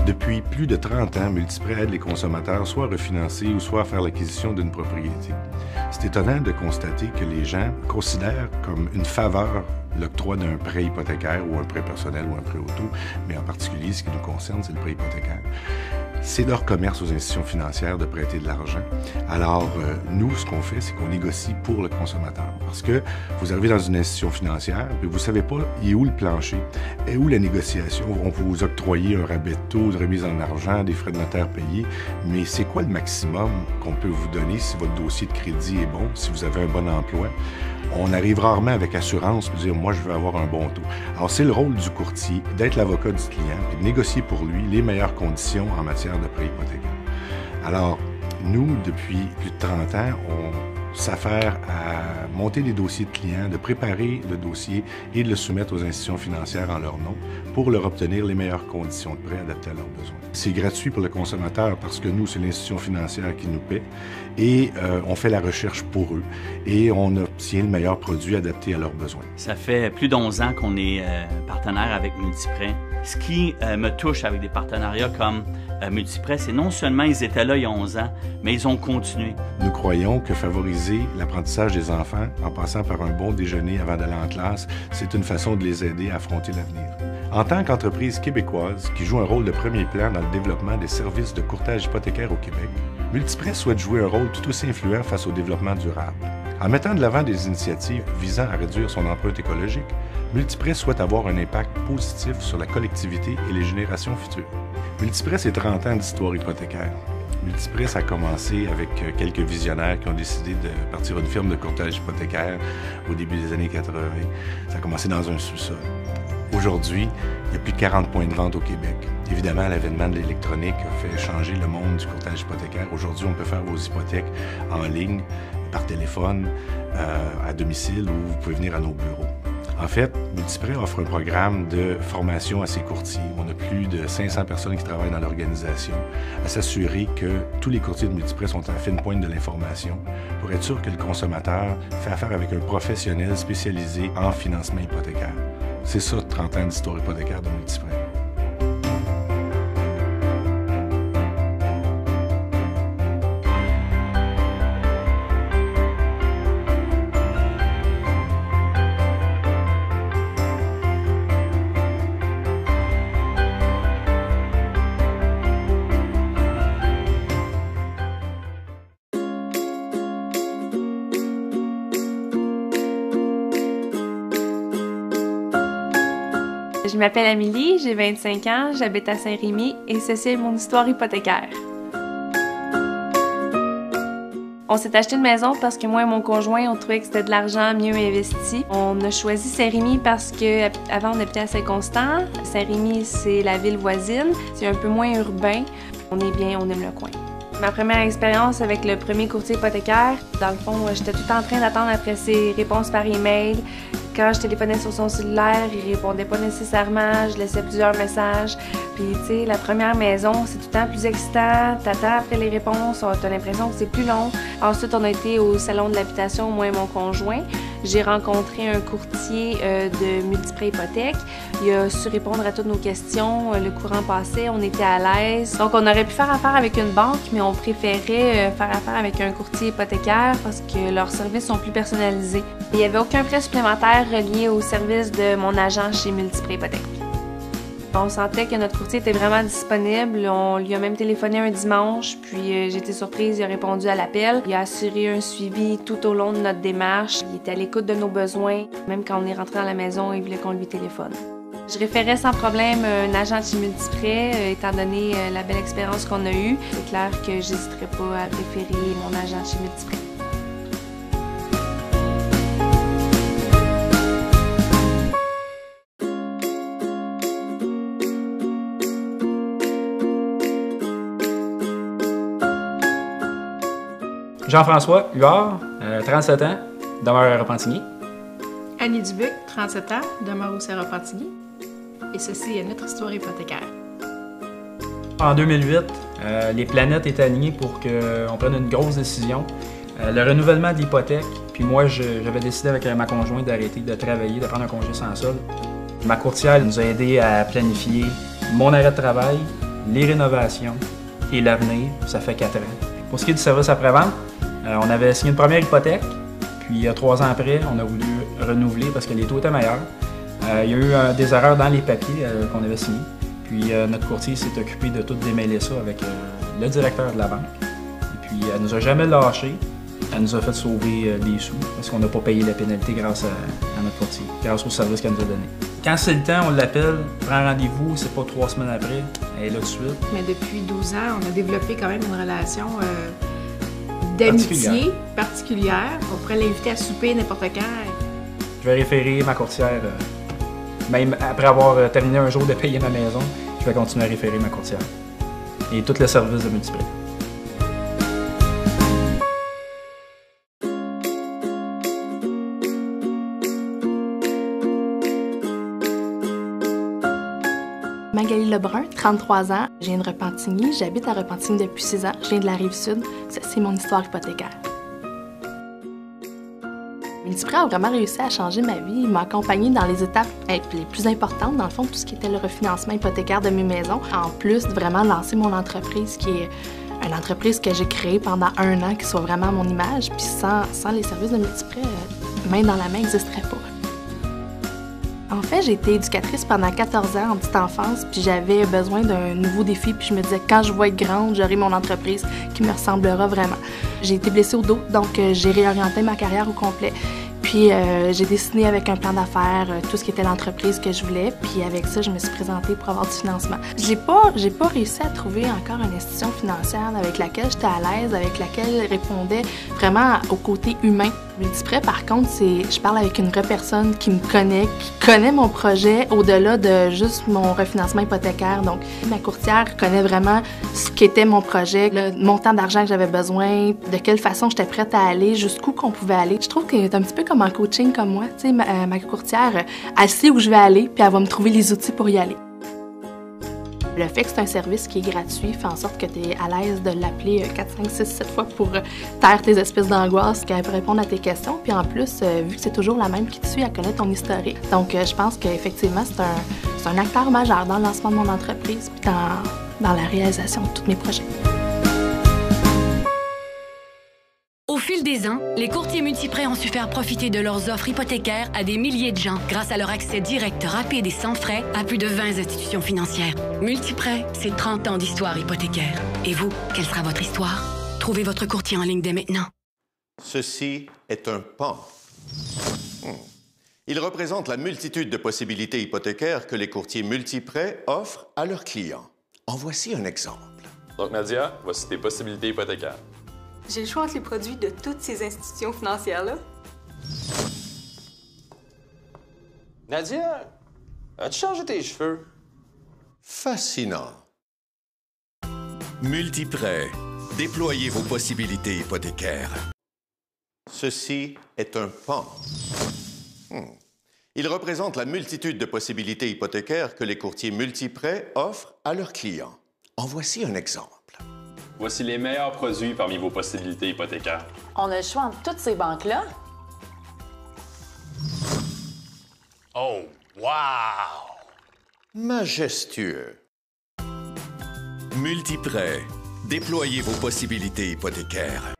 Depuis plus de 30 ans, Multiprêt aide les consommateurs soit à refinancer ou soit à faire l'acquisition d'une propriété. C'est étonnant de constater que les gens considèrent comme une faveur l'octroi d'un prêt hypothécaire ou un prêt personnel ou un prêt auto, mais en particulier, ce qui nous concerne, c'est le prêt hypothécaire. C'est leur commerce aux institutions financières de prêter de l'argent. Alors, nous, ce qu'on fait, c'est qu'on négocie pour le consommateur. Parce que vous arrivez dans une institution financière, puis vous ne savez pas, il est où le plancher, et où la négociation. On va vous octroyer un rabais de taux, de remise en argent, des frais de notaire payés, mais c'est quoi le maximum qu'on peut vous donner si votre dossier de crédit est bon, si vous avez un bon emploi? On arrive rarement avec assurance pour dire « moi, je veux avoir un bon taux ». Alors, c'est le rôle du courtier d'être l'avocat du client et de négocier pour lui les meilleures conditions en matière de prêt hypothécaire. Alors, nous, depuis plus de 30 ans, on s'affaire à monter des dossiers de clients, de préparer le dossier et de le soumettre aux institutions financières en leur nom pour leur obtenir les meilleures conditions de prêt adaptées à leurs besoins. C'est gratuit pour le consommateur parce que nous, c'est l'institution financière qui nous paie et on fait la recherche pour eux et on obtient le meilleur produit adapté à leurs besoins. Ça fait plus d'11 ans qu'on est partenaire avec Multiprêt. Ce qui me touche avec des partenariats comme Multiprêt, c'est non seulement ils étaient là il y a 11 ans, mais ils ont continué. Nous croyons que favoriser l'apprentissage des enfants en passant par un bon déjeuner avant d'aller en classe, c'est une façon de les aider à affronter l'avenir. En tant qu'entreprise québécoise qui joue un rôle de premier plan dans le développement des services de courtage hypothécaire au Québec, Multiprêt souhaite jouer un rôle tout aussi influent face au développement durable. En mettant de l'avant des initiatives visant à réduire son empreinte écologique, Multiprêt souhaite avoir un impact positif sur la collectivité et les générations futures. Multiprêt, c'est 30 ans d'histoire hypothécaire. Multiprêt, ça a commencé avec quelques visionnaires qui ont décidé de partir une firme de courtage hypothécaire au début des années 80. Ça a commencé dans un sous-sol. Aujourd'hui, il y a plus de 40 points de vente au Québec. Évidemment, l'avènement de l'électronique a fait changer le monde du courtage hypothécaire. Aujourd'hui, on peut faire vos hypothèques en ligne, par téléphone, à domicile ou vous pouvez venir à nos bureaux. En fait, Multiprêt offre un programme de formation à ses courtiers. On a plus de 500 personnes qui travaillent dans l'organisation à s'assurer que tous les courtiers de Multiprêt sont à la fine pointe de l'information pour être sûr que le consommateur fait affaire avec un professionnel spécialisé en financement hypothécaire. C'est ça, 30 ans d'histoire hypothécaire de Multiprêt. Je m'appelle Amélie, j'ai 25 ans, j'habite à Saint-Rémy et ceci est mon histoire hypothécaire. On s'est acheté une maison parce que moi et mon conjoint, on trouvait que c'était de l'argent mieux investi. On a choisi Saint-Rémy parce qu'avant on habitait à Saint-Constant. Saint-Rémy, c'est la ville voisine, c'est un peu moins urbain. On est bien, on aime le coin. Ma première expérience avec le premier courtier hypothécaire, dans le fond, j'étais tout le temps en train d'attendre après ses réponses par email. Quand je téléphonais sur son cellulaire, il répondait pas nécessairement, je laissais plusieurs messages. Puis, tu sais, la première maison, c'est tout le temps plus excitant. T'attends après les réponses, t'as l'impression que c'est plus long. Ensuite, on a été au salon de l'habitation, moi et mon conjoint. J'ai rencontré un courtier de Multiprêt Hypothèque. Il a su répondre à toutes nos questions. Le courant passait, on était à l'aise. Donc, on aurait pu faire affaire avec une banque, mais on préférait faire affaire avec un courtier hypothécaire parce que leurs services sont plus personnalisés. Il n'y avait aucun frais supplémentaire relié au service de mon agent chez Multiprêt Hypothèque. On sentait que notre courtier était vraiment disponible. On lui a même téléphoné un dimanche, puis j'ai été surprise, il a répondu à l'appel. Il a assuré un suivi tout au long de notre démarche. Il était à l'écoute de nos besoins. Même quand on est rentré dans la maison, il voulait qu'on lui téléphone. Je référais sans problème un agent de chez Multiprêt, étant donné la belle expérience qu'on a eue. C'est clair que j'hésiterais pas à référer mon agent de chez Multiprêt. Jean-François Huard, 37 ans, demeure à Repentigny. Annie Dubuc, 37 ans, demeure aussi à Repentigny. Et ceci est notre histoire hypothécaire. En 2008, les planètes étaient alignées pour qu'on prenne une grosse décision. Le renouvellement de l'hypothèque, puis moi j'avais décidé avec ma conjointe d'arrêter de travailler, de prendre un congé sans solde. Ma courtière nous a aidé à planifier mon arrêt de travail, les rénovations et l'avenir, ça fait 4 ans. Pour ce qui est du service après-vente, on avait signé une première hypothèque, puis 3 ans après, on a voulu renouveler parce que les taux étaient meilleurs. Il y a eu des erreurs dans les papiers qu'on avait signés, puis notre courtier s'est occupé de tout démêler ça avec le directeur de la banque. Et puis elle nous a jamais lâchés, elle nous a fait sauver des sous parce qu'on n'a pas payé la pénalité grâce à notre courtier, grâce au service qu'elle nous a donné. Quand c'est le temps, on l'appelle, prend rendez-vous, c'est pas 3 semaines après, elle est là tout de suite. Mais depuis 12 ans, on a développé quand même une relation d'amitié particulière. On pourrait l'inviter à souper n'importe quand. Je vais référer ma courtière, même après avoir terminé un jour de payer ma maison, je vais continuer à référer ma courtière. Et tout le service de Multiprêt. Magali Lebrun, 33 ans, je viens de Repentigny, j'habite à Repentigny depuis 6 ans, je viens de la Rive-Sud, c'est mon histoire hypothécaire. Multiprêt a vraiment réussi à changer ma vie, il m'a accompagnée dans les étapes les plus importantes, dans le fond, tout ce qui était le refinancement hypothécaire de mes maisons, en plus de vraiment lancer mon entreprise qui est une entreprise que j'ai créée pendant 1 an, qui soit vraiment à mon image, puis sans les services de Multiprêt, main dans la main, n'existerait pas. En fait, j'ai été éducatrice pendant 14 ans en petite enfance, puis j'avais besoin d'un nouveau défi, puis je me disais quand je vais être grande, j'aurai mon entreprise qui me ressemblera vraiment. J'ai été blessée au dos, donc j'ai réorienté ma carrière au complet. Puis j'ai dessiné avec un plan d'affaires tout ce qui était l'entreprise que je voulais, puis avec ça, je me suis présentée pour avoir du financement. J'ai pas réussi à trouver encore une institution financière avec laquelle j'étais à l'aise, avec laquelle répondait vraiment au côté humain. Multiprêt, par contre, je parle avec une vraie personne qui me connaît, qui connaît mon projet au-delà de juste mon refinancement hypothécaire. Donc, ma courtière connaît vraiment ce qu'était mon projet, le montant d'argent que j'avais besoin, de quelle façon j'étais prête à aller, jusqu'où qu'on pouvait aller. Je trouve qu'elle est un petit peu comme en coaching comme moi. Tu sais, ma courtière, elle sait où je vais aller, puis elle va me trouver les outils pour y aller. Le fait que c'est un service qui est gratuit fait en sorte que tu es à l'aise de l'appeler 4, 5, 6, 7 fois pour taire tes espèces d'angoisse, qu'elle peut répondre à tes questions. Puis en plus, vu que c'est toujours la même qui te suit, elle connaît ton historique. Donc je pense qu'effectivement, c'est un acteur majeur dans le lancement de mon entreprise puis dans la réalisation de tous mes projets. Au fil des ans, les courtiers Multiprêt ont su faire profiter de leurs offres hypothécaires à des milliers de gens grâce à leur accès direct, rapide et sans frais à plus de 20 institutions financières. Multiprêt, c'est 30 ans d'histoire hypothécaire. Et vous, quelle sera votre histoire? Trouvez votre courtier en ligne dès maintenant. Ceci est un pan. Il représente la multitude de possibilités hypothécaires que les courtiers Multiprêt offrent à leurs clients. En voici un exemple. Donc, Nadia, voici tes possibilités hypothécaires. J'ai le choix entre les produits de toutes ces institutions financières-là. Nadia, as-tu changé tes cheveux? Fascinant. Multiprêt. Déployez vos possibilités hypothécaires. Ceci est un pan. Il représente la multitude de possibilités hypothécaires que les courtiers Multiprêt offrent à leurs clients. En voici un exemple. Voici les meilleurs produits parmi vos possibilités hypothécaires. On a le choix entre toutes ces banques-là. Oh, wow! Majestueux. Multiprêt. Déployez vos possibilités hypothécaires.